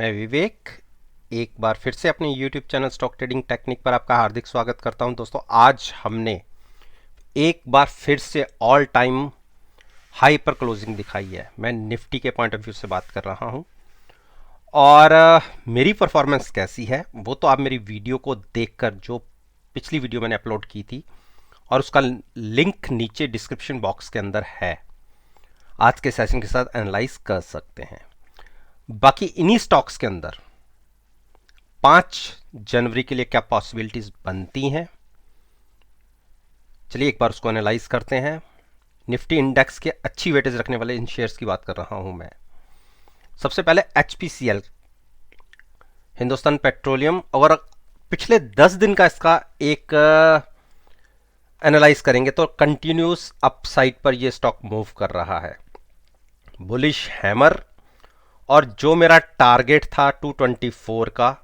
मैं विवेक एक बार फिर से अपने YouTube channel stock trading technique पर आपका हार्दिक स्वागत करता हूं। दोस्तों, आज हमने एक बार फिर से ऑल टाइम हाई पर क्लोजिंग दिखाई है। मैं निफ्टी के पॉइंट ऑफ व्यू से बात कर रहा हूं और मेरी परफॉर्मेंस कैसी है वो तो आप मेरी वीडियो को देखकर, जो पिछली वीडियो मैंने अपलोड की थी और उसका लिंक नीचे डिस्क्रिप्शन बॉक्स के अंदर है, आज के सेशन के साथ एनालाइज कर सकते हैं। बाकी इन्हीं स्टॉक्स के अंदर 5 जनवरी के लिए क्या पॉसिबिलिटीज बनती हैं, चलिए एक बार उसको एनालाइज करते हैं। निफ्टी इंडेक्स के अच्छी वेटेज रखने वाले इन शेयर्स की बात कर रहा हूं मैं। सबसे पहले HPCL, हिंदुस्तान पेट्रोलियम, और पिछले 10 दिन का इसका एक एनालाइज करेंगे तो कंटिन्यूस अपसाइड पर यह स्टॉक मूव कर रहा है, बुलिश हैमर। और जो मेरा टारगेट था 224 का,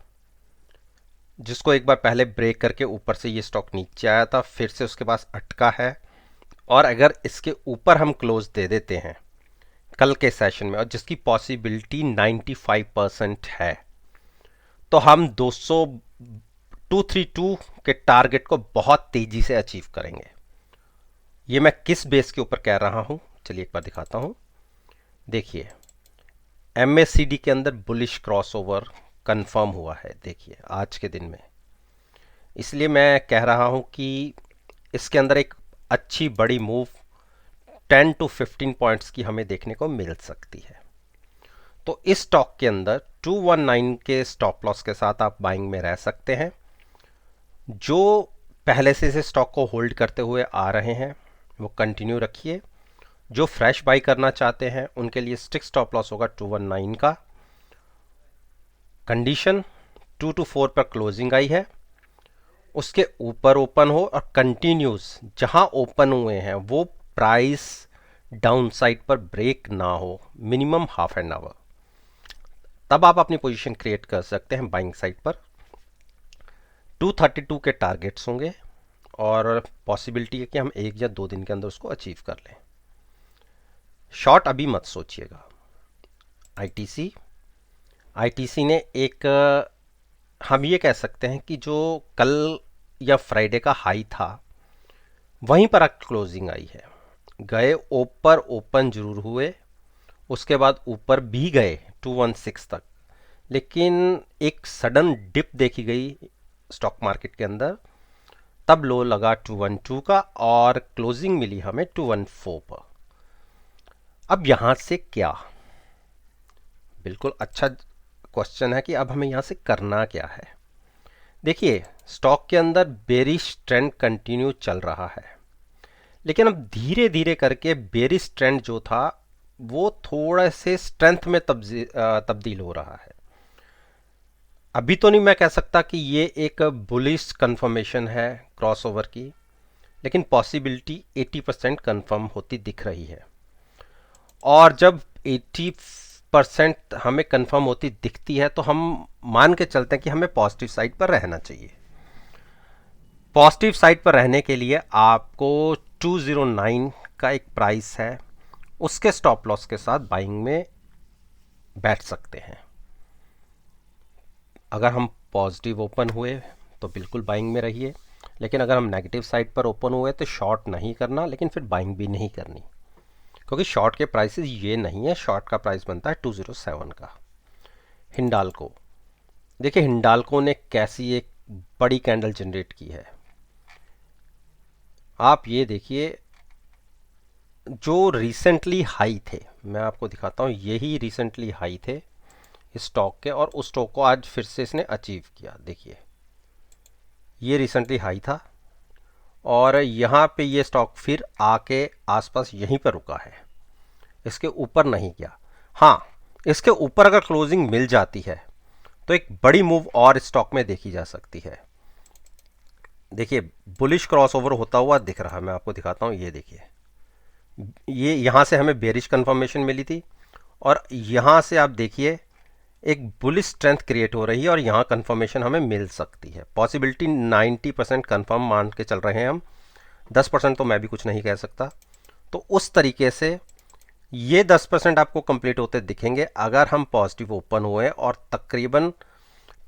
जिसको एक बार पहले ब्रेक करके ऊपर से ये स्टॉक नीचे आया था, फिर से उसके पास अटका है। और अगर इसके ऊपर हम क्लोज दे देते हैं कल के सेशन में, और जिसकी पॉसिबिलिटी 95% है, तो हम 232 के टारगेट को बहुत तेजी से अचीव करेंगे। ये मैं किस बेस के ऊपर कह रहा हूं, चलिए एक बार दिखाता हूं। देखिए, MACD के अंदर बुलिश क्रॉसओवर कंफर्म हुआ है, देखिए आज के दिन में। इसलिए मैं कह रहा हूं कि इसके अंदर एक अच्छी बड़ी मूव 10 to 15 पॉइंट्स की हमें देखने को मिल सकती है। तो इस स्टॉक के अंदर 219 के स्टॉप लॉस के साथ आप बाइंग में रह सकते हैं। जो पहले से इस स्टॉक को होल्ड करते हुए आ रहे हैं वो कंटिन्यू रखिए। जो फ्रेश बाई करना चाहते हैं उनके लिए स्टिक स्टॉप लॉस होगा 219 का। कंडीशन 2 to 4 पर क्लोजिंग आई है, उसके ऊपर ओपन हो और कंटिन्यूस जहां ओपन हुए हैं वो प्राइस डाउन साइड पर ब्रेक ना हो, मिनिमम हाफ एन आवर, तब आप अपनी पोजीशन क्रिएट कर सकते हैं बाइंग साइड पर। 232 के टारगेट्स होंगे और पॉसिबिलिटी है कि हम 1 या 2 दिन के अंदर उसको अचीव कर लें। शॉर्ट अभी मत सोचिएगा। आईटीसी ने एक, हम ये कह सकते हैं कि जो कल या फ्राइडे का हाई था वहीं पर क्लोजिंग आई है। गए ऊपर, ओपन जरूर हुए, उसके बाद ऊपर भी गए 216 तक, लेकिन एक सडन डिप देखी गई स्टॉक मार्केट के अंदर, तब लो लगा 212 का और क्लोजिंग मिली हमें 214 पर। अब यहां से क्या, बिल्कुल अच्छा क्वेश्चन है कि अब हमें यहां से करना क्या है। देखिए, स्टॉक के अंदर बेरिश ट्रेंड कंटिन्यू चल रहा है, लेकिन अब धीरे धीरे करके बेरिश ट्रेंड जो था वो थोड़ा से स्ट्रेंथ में तब्दील हो रहा है। अभी तो नहीं मैं कह सकता कि ये एक बुलिश कंफर्मेशन है क्रॉसओवर की, लेकिन पॉसिबिलिटी 80% कंफर्म होती दिख रही है। और जब 80% हमें कंफर्म होती दिखती है तो हम मान के चलते हैं कि हमें पॉजिटिव साइड पर रहना चाहिए। पॉजिटिव साइड पर रहने के लिए आपको 209 का एक प्राइस है, उसके स्टॉप लॉस के साथ बाइंग में बैठ सकते हैं। अगर हम पॉजिटिव ओपन हुए तो बिल्कुल बाइंग में रहिए, लेकिन अगर हम नेगेटिव साइड पर ओपन हुए तो शॉर्ट नहीं करना, लेकिन फिर बाइंग भी नहीं करनी, क्योंकि शॉर्ट के प्राइसेस ये नहीं है। शॉर्ट का प्राइस बनता है 207 का। हिंडाल्को, देखिए हिंडाल्को ने कैसी एक बड़ी कैंडल जनरेट की है। आप ये देखिए, जो रिसेंटली हाई थे, मैं आपको दिखाता हूँ, यही रिसेंटली हाई थे इस स्टॉक के, और उस स्टॉक को आज फिर से इसने अचीव किया। देखिए, ये रिसेंटली हाई था और यहाँ पे ये स्टॉक फिर आके आसपास यहीं पर रुका है, इसके ऊपर नहीं गया। हाँ, इसके ऊपर अगर क्लोजिंग मिल जाती है तो एक बड़ी मूव और स्टॉक में देखी जा सकती है। देखिए, बुलिश क्रॉसओवर होता हुआ दिख रहा है, मैं आपको दिखाता हूँ। ये देखिए, ये यहाँ से हमें बेरिश कंफर्मेशन मिली थी और यहाँ से आप देखिए एक बुलिश स्ट्रेंथ क्रिएट हो रही है और यहाँ कंफर्मेशन हमें मिल सकती है। पॉसिबिलिटी 90% कंफर्म मान के चल रहे हैं हम, 10% तो मैं भी कुछ नहीं कह सकता। तो उस तरीके से ये 10% आपको कंप्लीट होते दिखेंगे अगर हम पॉजिटिव ओपन हुए और तकरीबन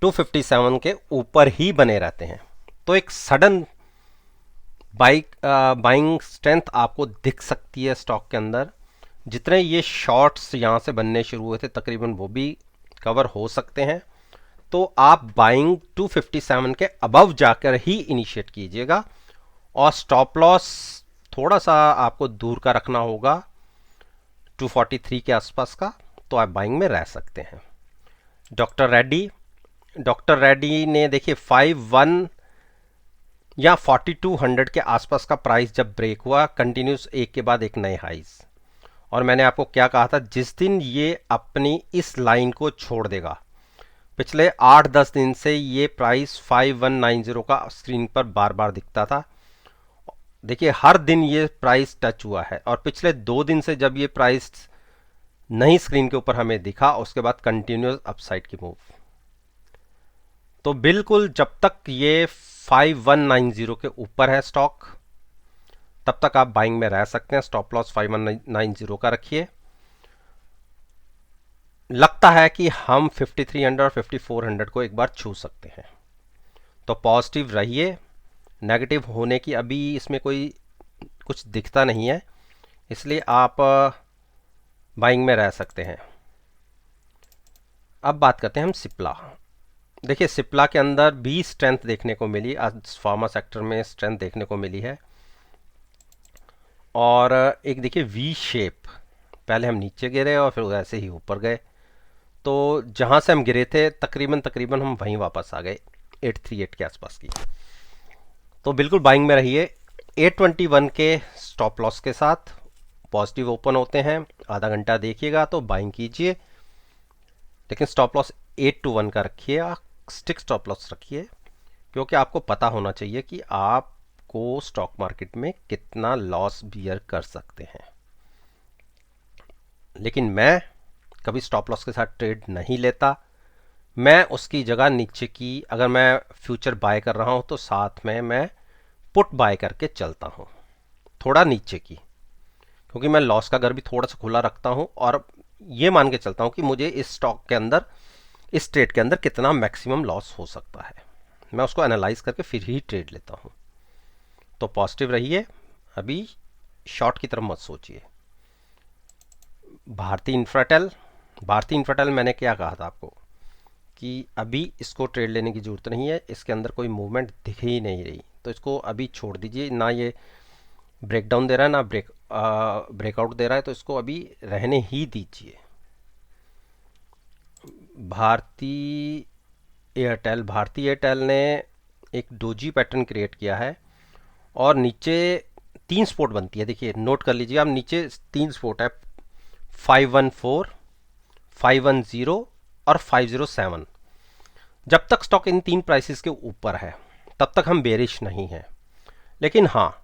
257 के ऊपर ही बने रहते हैं, तो एक सडन बाइंग स्ट्रेंथ आपको दिख सकती है स्टॉक के अंदर। जितने ये शॉर्ट्स यहाँ से बनने शुरू हुए थे तकरीबन वो भी कवर हो सकते हैं। तो आप बाइंग 257 के अबव जाकर ही इनिशिएट कीजिएगा और स्टॉप लॉस थोड़ा सा आपको दूर का रखना होगा 243 के आसपास का, तो आप बाइंग में रह सकते हैं। डॉक्टर रेड्डी ने देखिए 51 या 4200 के आसपास का प्राइस जब ब्रेक हुआ कंटिन्यूस एक के बाद एक नए हाइज, और मैंने आपको क्या कहा था, जिस दिन ये अपनी इस लाइन को छोड़ देगा, पिछले 8-10 दिन से ये प्राइस 5190 का स्क्रीन पर बार बार दिखता था। देखिए हर दिन ये प्राइस टच हुआ है, और पिछले 2 दिन से जब ये प्राइस नहीं स्क्रीन के ऊपर हमें दिखा, उसके बाद कंटिन्यूस अपसाइड की मूव। तो बिल्कुल जब तक ये 5190 के ऊपर है स्टॉक, तब तक आप बाइंग में रह सकते हैं। स्टॉप लॉस 5190 का रखिए। लगता है कि हम 5300 और 5400 को एक बार छू सकते हैं, तो पॉजिटिव रहिए। नेगेटिव होने की अभी इसमें कोई कुछ दिखता नहीं है, इसलिए आप बाइंग में रह सकते हैं। अब बात करते हैं हम सिप्ला। देखिए सिप्ला के अंदर भी स्ट्रेंथ देखने को मिली, आज फार्मा सेक्टर में स्ट्रेंथ देखने को मिली है। और एक देखिए वी शेप, पहले हम नीचे गिरे और फिर ऐसे ही ऊपर गए, तो जहां से हम गिरे थे तकरीबन हम वहीं वापस आ गए 838 के आसपास की। तो बिल्कुल बाइंग में रहिए। 821 के स्टॉप लॉस के साथ पॉजिटिव ओपन होते हैं, आधा घंटा देखिएगा तो बाइंग कीजिए, लेकिन स्टॉप लॉस 821 का रखिए, स्टिक स्टॉप लॉस रखिए, क्योंकि आपको पता होना चाहिए कि आपको स्टॉक मार्केट में कितना लॉस बियर कर सकते हैं। लेकिन मैं कभी स्टॉप लॉस के साथ ट्रेड नहीं लेता। मैं उसकी जगह नीचे की, अगर मैं फ्यूचर बाय कर रहा हूं तो साथ में मैं पुट बाय करके चलता हूं, थोड़ा नीचे की, क्योंकि मैं लॉस का घर भी थोड़ा सा खुला रखता हूं और ये मान के चलता हूं कि मुझे इस स्टॉक के अंदर, इस ट्रेड के अंदर कितना मैक्सिमम लॉस हो सकता है, मैं उसको एनालाइज करके फिर ही ट्रेड लेता हूं। तो पॉजिटिव रहिए, अभी शॉर्ट की तरफ मत सोचिए। भारतीय इंफ्राटेल मैंने क्या कहा था आपको कि अभी इसको ट्रेड लेने की जरूरत नहीं है, इसके अंदर कोई मूवमेंट दिख ही नहीं रही, तो इसको अभी छोड़ दीजिए। ना ये ब्रेकडाउन दे रहा है ना ब्रेकआउट दे रहा है, तो इसको अभी रहने ही दीजिए। भारती एयरटेल ने एक डोजी पैटर्न क्रिएट किया है और नीचे 3 स्पोर्ट बनती है, देखिए नोट कर लीजिए आप, नीचे 3 स्पोर्ट है, 514, 510 और 507। जब तक स्टॉक इन 3 प्राइसेस के ऊपर है तब तक हम बेरिश नहीं है। लेकिन हाँ,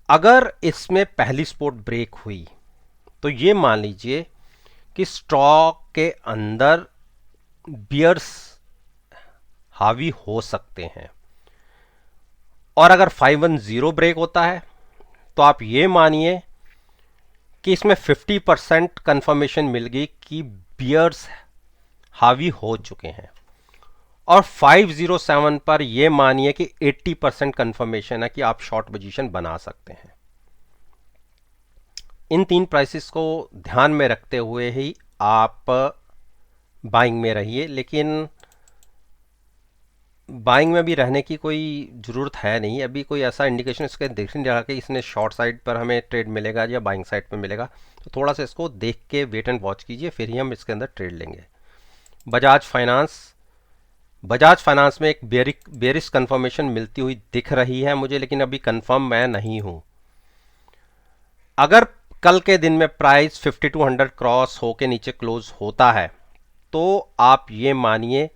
अगर इसमें पहली स्पोर्ट ब्रेक हुई तो ये मान लीजिए कि स्टॉक के अंदर बियर्स हावी हो सकते हैं, और अगर 510 ब्रेक होता है तो आप ये मानिए कि इसमें 50% कंफर्मेशन मिल गई कि बियर्स हावी हो चुके हैं, और 507 पर यह मानिए कि 80% कंफर्मेशन है कि आप शॉर्ट पोजीशन बना सकते हैं। इन 3 प्राइसेस को ध्यान में रखते हुए ही आप बाइंग में रहिए, लेकिन बाइंग में भी रहने की कोई ज़रूरत है नहीं। अभी कोई ऐसा इंडिकेशन इसके देख नहीं रहा कि इसने शॉर्ट साइड पर हमें ट्रेड मिलेगा या बाइंग साइड पर मिलेगा, तो थोड़ा सा इसको देख के वेट एंड वॉच कीजिए, फिर ही हम इसके अंदर ट्रेड लेंगे। बजाज फाइनेंस में एक बेरिश कंफर्मेशन मिलती हुई दिख रही है मुझे, लेकिन अभी कंफर्म मैं नहीं हूं। अगर कल के दिन में प्राइस 5200 क्रॉस होके नीचे क्लोज होता है तो आप ये मानिए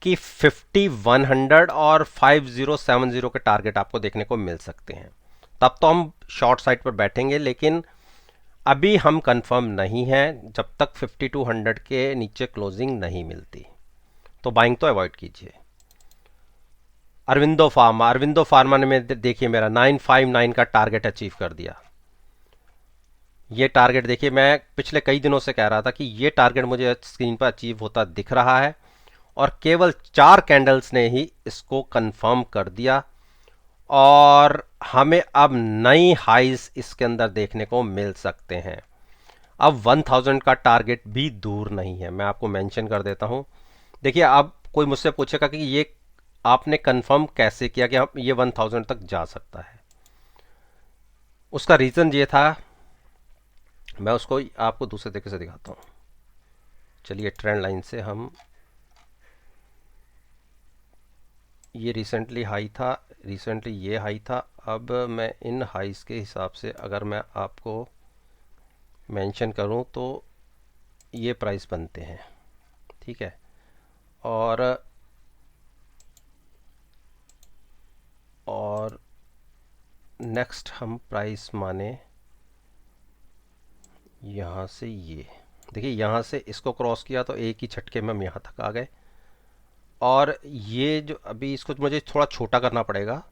कि 5100 और 5070 के टारगेट आपको देखने को मिल सकते हैं। तब तो हम शॉर्ट साइड पर बैठेंगे, लेकिन अभी हम कंफर्म नहीं हैं जब तक 5200 के नीचे क्लोजिंग नहीं मिलती, तो बाइंग तो अवॉइड कीजिए। अरविंदो फार्मा ने देखिए मेरा 959 का टारगेट अचीव कर दिया। ये टारगेट देखिए, मैं पिछले कई दिनों से कह रहा था कि ये टारगेट मुझे स्क्रीन पर अचीव होता दिख रहा है, और केवल 4 कैंडल्स ने ही इसको कंफर्म कर दिया, और हमें अब नई हाइज इसके अंदर देखने को मिल सकते हैं। अब 1000 का टारगेट भी दूर नहीं है, मैं आपको मेंशन कर देता हूं। देखिए, अब कोई मुझसे पूछेगा कि ये आपने कंफर्म कैसे किया कि हम ये 1000 तक जा सकता है। उसका रीज़न ये था, मैं उसको आपको दूसरे तरीके से दिखाता हूँ। चलिए, ट्रेंड लाइन से हम, ये रिसेंटली हाई था, रिसेंटली ये हाई था। अब मैं इन हाइस के हिसाब से अगर मैं आपको मेंशन करूं तो ये प्राइस बनते हैं, ठीक है। और नेक्स्ट हम प्राइस माने यहाँ से, ये देखिए, यहाँ से इसको क्रॉस किया तो एक ही झटके में हम यहाँ तक आ गए। और ये जो अभी, इसको मुझे थोड़ा छोटा करना पड़ेगा।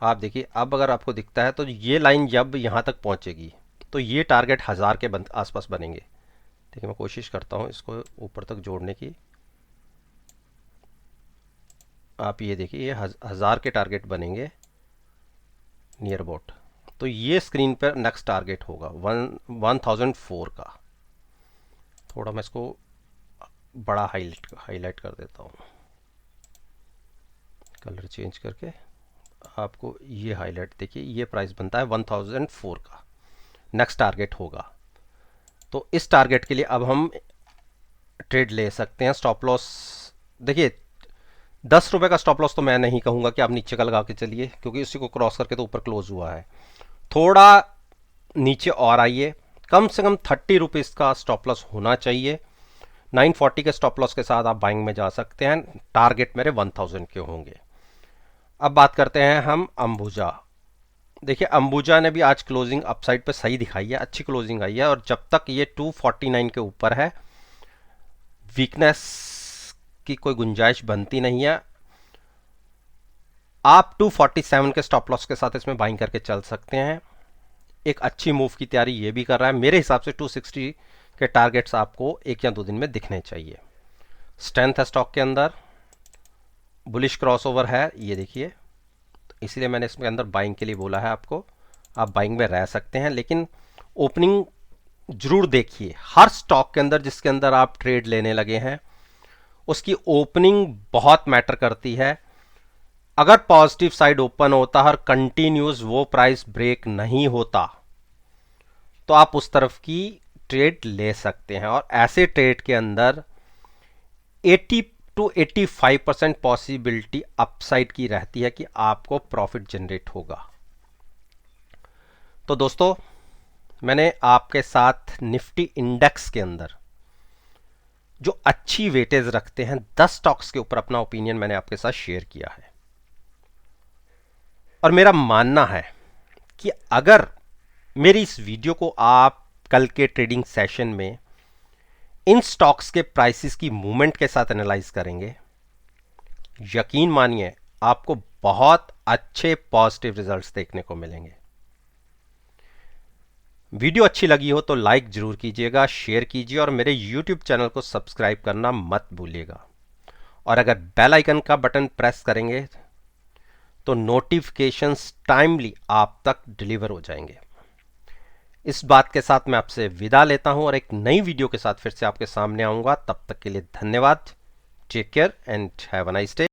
आप देखिए, अब अगर आपको दिखता है तो ये लाइन जब यहाँ तक पहुँचेगी तो ये टारगेट 1000 के आसपास बनेंगे। देखिए, मैं कोशिश करता हूँ इसको ऊपर तक जोड़ने की। आप ये देखिए, ये 1000 के टारगेट बनेंगे नियर अबाउट। तो ये स्क्रीन पर नेक्स्ट टारगेट होगा 1004 का। थोड़ा मैं इसको बड़ा हाईलाइट कर देता हूँ, कलर चेंज करके आपको ये हाईलाइट। देखिए, ये प्राइस बनता है 1004 का, नेक्स्ट टारगेट होगा। तो इस टारगेट के लिए अब हम ट्रेड ले सकते हैं। स्टॉप लॉस देखिए, 10 रुपए का स्टॉप लॉस तो मैं नहीं कहूँगा कि आप नीचे का लगा के चलिए, क्योंकि उसी को क्रॉस करके तो ऊपर क्लोज हुआ है। थोड़ा नीचे और आइए, कम से कम 30 रुपीज़ का स्टॉप लॉस होना चाहिए। 940 के स्टॉप लॉस के साथ आप बाइंग में जा सकते हैं। टारगेट मेरे 1000 के होंगे। अब बात करते हैं हम अंबुजा। देखिए, अंबुजा ने भी आज क्लोजिंग अपसाइड पे सही दिखाई है, अच्छी क्लोजिंग आई है, और जब तक ये 249 के ऊपर है, वीकनेस की कोई गुंजाइश बनती नहीं है। आप 247 के स्टॉप लॉस के साथ इसमें बाइंग करके चल सकते हैं। एक अच्छी मूव की तैयारी ये भी कर रहा है। मेरे हिसाब से 260 के टारगेट्स आपको 1 या 2 दिन में दिखने चाहिए। स्ट्रेंथ है स्टॉक के अंदर, बुलिश क्रॉसओवर है, ये देखिए, तो इसलिए मैंने इसके अंदर बाइंग के लिए बोला है आपको। आप बाइंग में रह सकते हैं, लेकिन ओपनिंग जरूर देखिए। हर स्टॉक के अंदर जिसके अंदर आप ट्रेड लेने लगे हैं, उसकी ओपनिंग बहुत मैटर करती है। अगर पॉजिटिव साइड ओपन होता है और कंटिन्यूस वो प्राइस ब्रेक नहीं होता, तो आप उस तरफ की ट्रेड ले सकते हैं। और ऐसे ट्रेड के अंदर 80 to 85% पॉसिबिलिटी अपसाइड की रहती है कि आपको प्रॉफिट जनरेट होगा। तो दोस्तों, मैंने आपके साथ निफ्टी इंडेक्स के अंदर जो अच्छी वेटेज रखते हैं 10 स्टॉक्स के ऊपर अपना ओपिनियन मैंने आपके साथ शेयर किया है। और मेरा मानना है कि अगर मेरी इस वीडियो को आप कल के ट्रेडिंग सेशन में इन स्टॉक्स के प्राइसेस की मूवमेंट के साथ एनालाइज करेंगे, यकीन मानिए आपको बहुत अच्छे पॉजिटिव रिजल्ट्स देखने को मिलेंगे। वीडियो अच्छी लगी हो तो लाइक जरूर कीजिएगा, शेयर कीजिए, और मेरे YouTube चैनल को सब्सक्राइब करना मत भूलिएगा। और अगर बेल आइकन का बटन प्रेस करेंगे तो नोटिफिकेशंस टाइमली आप तक डिलीवर हो जाएंगे। इस बात के साथ मैं आपसे विदा लेता हूं और एक नई वीडियो के साथ फिर से आपके सामने आऊंगा। तब तक के लिए धन्यवाद। Take care and have a nice day.